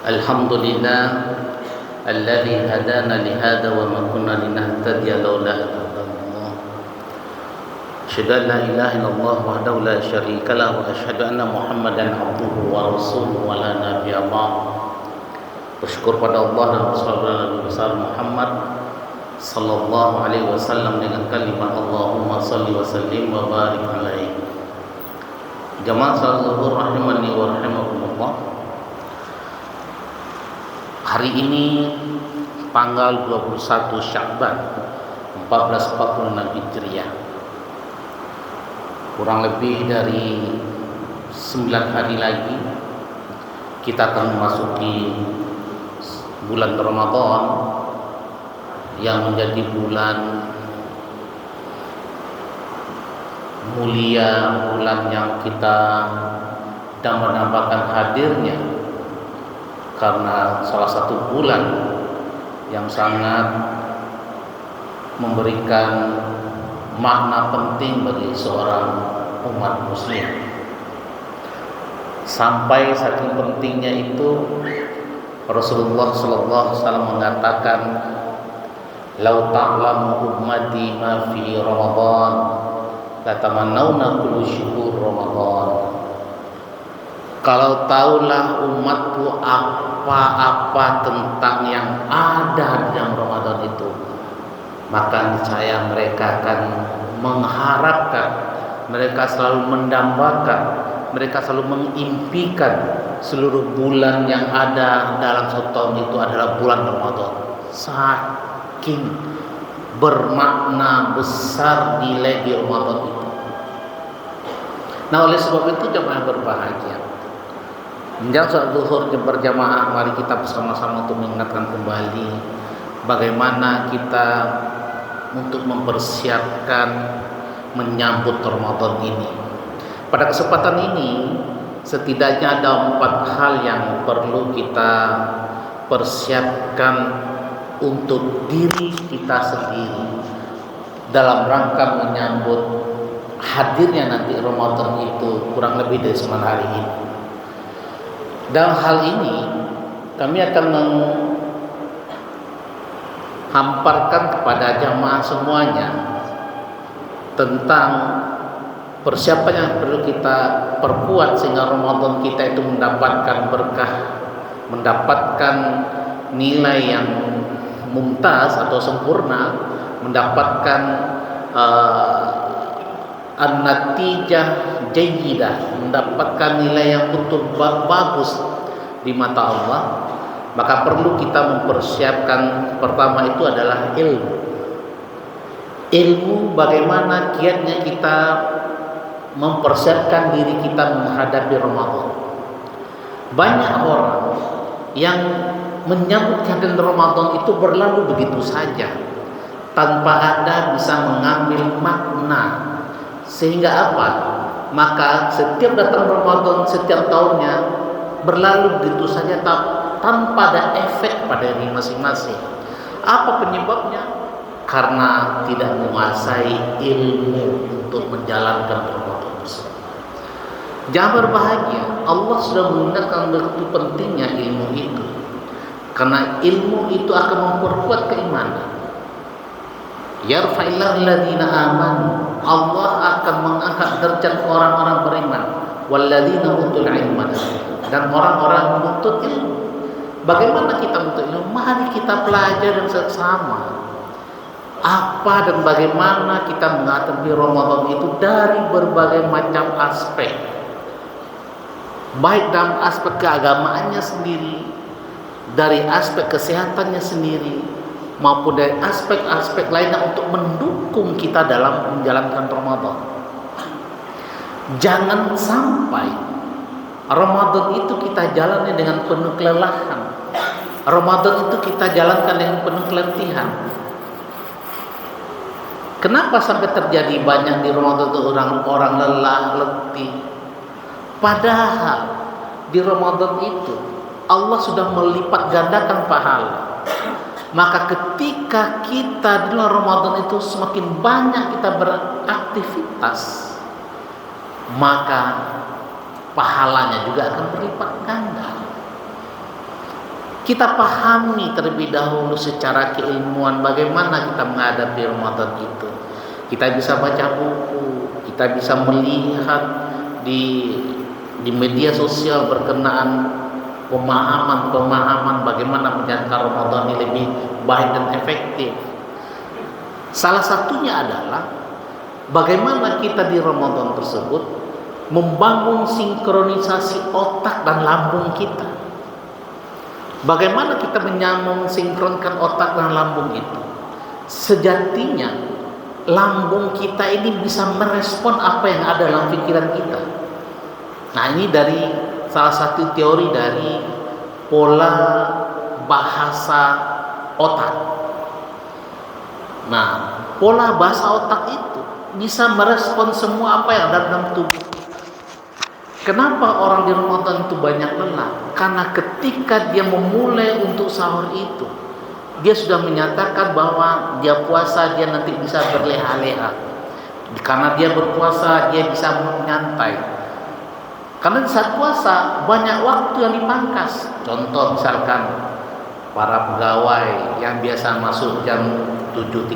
Alhamdulillah alladzi hadana li hadza wa ma kunna linahtadiya laula an hadana. Asyhadu an la ilaha illallah wahdahu la syarika lahu wa asyhadu anna Muhammadan abduhu wa rasuluhu wa la nabiyya ba'd. Bersyukur pada Allah dan bersalawat Nabi besar Muhammad sallallahu alaihi wasallam dengan kalimat Allahumma shalli wa sallim wa barik alaihi. Jamaah salat zuhur rahimani wa rahimakumullah. Hari ini tanggal 21 Sya'ban 1446 Hijriah. Kurang lebih dari 9 hari lagi kita akan memasuki bulan Ramadan yang menjadi bulan mulia, bulan yang kita dambakan hadirnya karena salah satu bulan yang sangat memberikan makna penting bagi seorang umat muslim. Sampai saking pentingnya itu Rasulullah sallallahu alaihi wasallam mengatakan, "Lau ta'lamu ummati ma fi Ramadan, la tamannawna kullu syuhur Ramadan." Kalau tahulah umatku apa-apa tentang yang ada di dalam Ramadan itu, maka niscaya mereka akan mengharapkan, mereka selalu mendambakan, mereka selalu mengimpikan seluruh bulan yang ada dalam satu tahun itu adalah bulan Ramadan. Saking bermakna besar nilai di Ramadan itu. Nah, oleh sebab itu jemaah berbahagia, menjelang salat zuhur berjamaah, mari kita bersama-sama untuk mengingatkan kembali bagaimana kita untuk mempersiapkan menyambut Ramadan ini. Pada kesempatan ini setidaknya ada 4 hal yang perlu kita persiapkan untuk diri kita sendiri dalam rangka menyambut hadirnya nanti Ramadan itu kurang lebih dari 9 hari ini. Dalam hal ini kami akan menghamparkan kepada jamaah semuanya tentang persiapan yang perlu kita perkuat sehingga Ramadan kita itu mendapatkan berkah, mendapatkan nilai yang mumtaz atau sempurna, mendapatkan an-natijah jayyidah, mendapatkan nilai yang betul bagus di mata Allah. Maka perlu kita mempersiapkan, pertama itu adalah ilmu bagaimana kiatnya kita mempersiapkan diri kita menghadapi Ramadan. Banyak orang yang menyambut kehadiran Ramadan itu berlalu begitu saja tanpa ada bisa mengambil makna. Sehingga apa? Maka setiap datang Ramadan setiap tahunnya berlalu begitu saja tanpa ada efek pada diri masing-masing. Apa penyebabnya? Karena tidak menguasai ilmu untuk menjalankan Ramadan. Jangan berbahagia, Allah sudah mengingatkan begitu pentingnya ilmu itu. Karena ilmu itu akan memperkuat keimanan. Yarfa'illahu alladziina aamanu, Allah akan mengangkat derajat orang-orang beriman, walladziina utul ilma, dan orang-orang menuntut ilmu. Bagaimana kita menuntut ilmu? Mari kita pelajari bersama apa dan bagaimana kita menghadapi Ramadan itu dari berbagai macam aspek, baik dalam aspek keagamaannya sendiri, dari aspek kesehatannya sendiri, maupun dari aspek-aspek lainnya untuk mendukung kita dalam menjalankan Ramadan. Jangan sampai Ramadan itu kita jalani dengan penuh kelelahan. Ramadan itu kita jalankan dengan penuh keletihan. Kenapa sampai terjadi banyak di Ramadan itu orang-orang lelah, letih? Padahal di Ramadan itu Allah sudah melipat gandakan pahala. Maka ketika kita di bulan Ramadan itu semakin banyak kita beraktivitas, maka pahalanya juga akan berlipat ganda. kita pahami terlebih dahulu secara keilmuan bagaimana kita menghadapi Ramadan itu. Kita bisa baca buku, kita bisa melihat di media sosial berkenaan pemahaman bagaimana menjalankan Ramadan ini lebih baik dan efektif. Salah satunya adalah bagaimana kita di Ramadan tersebut membangun sinkronisasi otak dan lambung kita. Bagaimana kita sinkronkan otak dan lambung itu? Sejatinya lambung kita ini bisa merespon apa yang ada dalam pikiran kita. Nah, ini dari salah satu teori dari pola bahasa otak. Nah, pola bahasa otak itu bisa merespon semua apa yang ada dalam tubuh. Kenapa orang di Ramadan itu banyak lelah? Karena ketika dia memulai untuk sahur itu, dia sudah menyatakan bahwa dia puasa, dia nanti bisa berleha-leha. Karena dia berpuasa, dia bisa menyantai. Karena di saat puasa banyak waktu yang dipangkas. Contoh misalkan para pegawai yang biasa masuk jam 7.30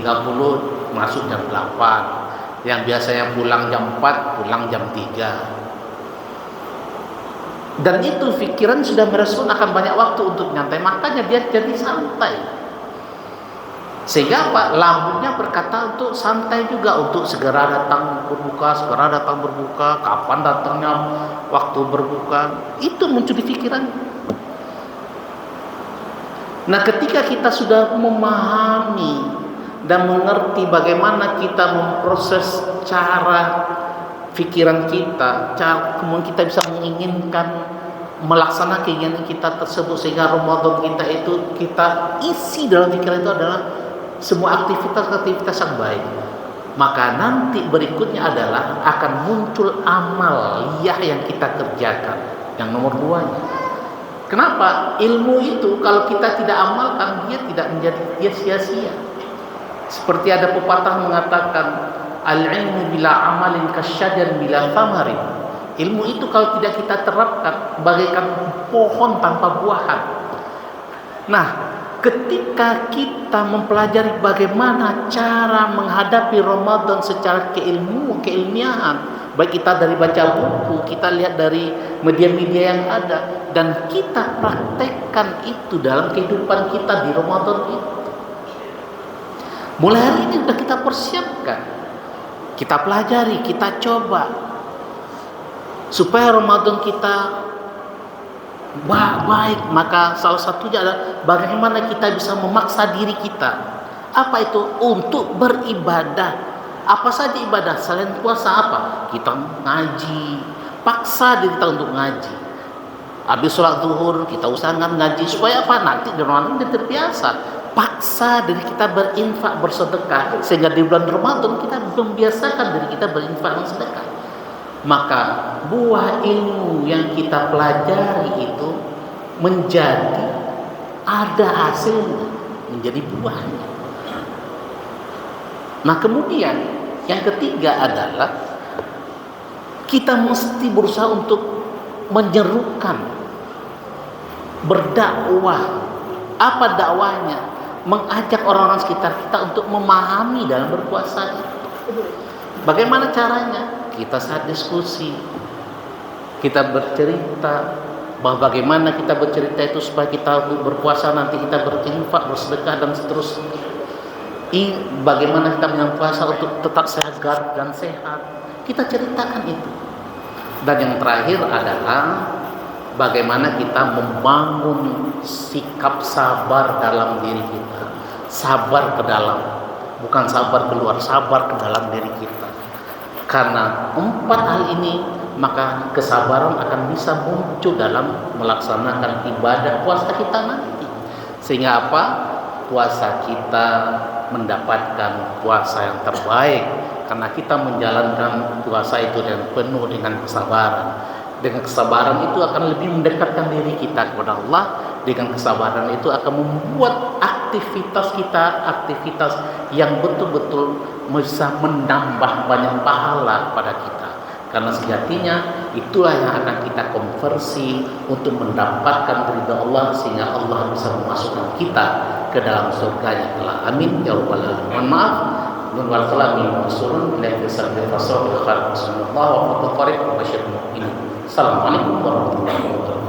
masuk jam 8, yang biasanya pulang jam 4 pulang jam 3. Dan itu pikiran sudah merespon akan banyak waktu untuk nyantai, makanya dia jadi santai. Sehingga apa? Lambungnya berkata untuk santai juga, untuk segera datang berbuka, kapan datangnya waktu berbuka, itu muncul di pikiran. Nah, ketika kita sudah memahami dan mengerti bagaimana kita memproses cara pikiran kita, kemudian kita bisa menginginkan melaksanakan keinginan kita tersebut, sehingga Ramadan kita itu kita isi dalam pikiran itu adalah semua aktivitas yang baik. Maka nanti berikutnya adalah akan muncul amal yang kita kerjakan, yang nomor 2-nya. Kenapa? Ilmu itu kalau kita tidak amalkan, dia sia-sia. Seperti ada pepatah mengatakan, al-ilmu bila amalin kasyajar bila thamarin. Ilmu itu kalau tidak kita terapkan bagaikan pohon tanpa buahan. Nah, ketika kita mempelajari bagaimana cara menghadapi Ramadan secara keilmiahan, baik kita dari baca buku, kita lihat dari media-media yang ada, dan kita praktekkan itu dalam kehidupan kita di Ramadan itu. Mulai hari ini sudah kita persiapkan, kita pelajari, kita coba, supaya Ramadan kita baik. Maka salah satunya adalah bagaimana kita bisa memaksa diri kita. Apa itu? Untuk beribadah. Apa saja ibadah? Selain puasa apa? Kita ngaji. Paksa diri kita untuk ngaji. Habis sholat zuhur kita usahakan ngaji, supaya apa? Nanti di Ramadan kita terbiasa. Paksa diri kita berinfak, bersedekah, sehingga di bulan Ramadan kita membiasakan diri kita berinfak dan sedekah. Maka buah ilmu yang kita pelajari itu menjadi ada hasilnya, menjadi buahnya. Nah, kemudian yang ketiga adalah kita mesti berusaha untuk menyerukan, berdakwah. Apa dakwahnya? Mengajak orang-orang sekitar kita untuk memahami dalam berpuasa itu. Bagaimana caranya? Kita saat diskusi, kita bercerita bahwa bagaimana kita bercerita itu supaya kita berpuasa nanti kita berinfak, bersedekah dan seterusnya. Bagaimana kita menyambut puasa untuk tetap sehat dan sehat, kita ceritakan itu. Dan yang terakhir adalah bagaimana kita membangun sikap sabar dalam diri kita. Sabar ke dalam, bukan sabar keluar, sabar ke dalam diri kita. Karena 4 hal ini, maka kesabaran akan bisa muncul dalam melaksanakan ibadah puasa kita nanti. Sehingga apa? Puasa kita mendapatkan puasa yang terbaik, karena kita menjalankan puasa itu dengan penuh dengan kesabaran. Dengan kesabaran itu akan lebih mendekatkan diri kita kepada Allah. Dengan kesabaran itu akan membuat aktivitas kita aktivitas yang betul-betul bisa menambah banyak pahala pada kita. Karena sejatinya itulah yang akan kita konversi untuk mendapatkan ridha Allah, sehingga Allah bisa memasukkan kita ke dalam surganya telah. Amin ya rabbal alamin. Mohon maaf wal kalami masurun ila kisahil fasal khalq sallallahu wa fatul qarib wa basyirul mu'minin. Assalamualaikum warahmatullahi wabarakatuh.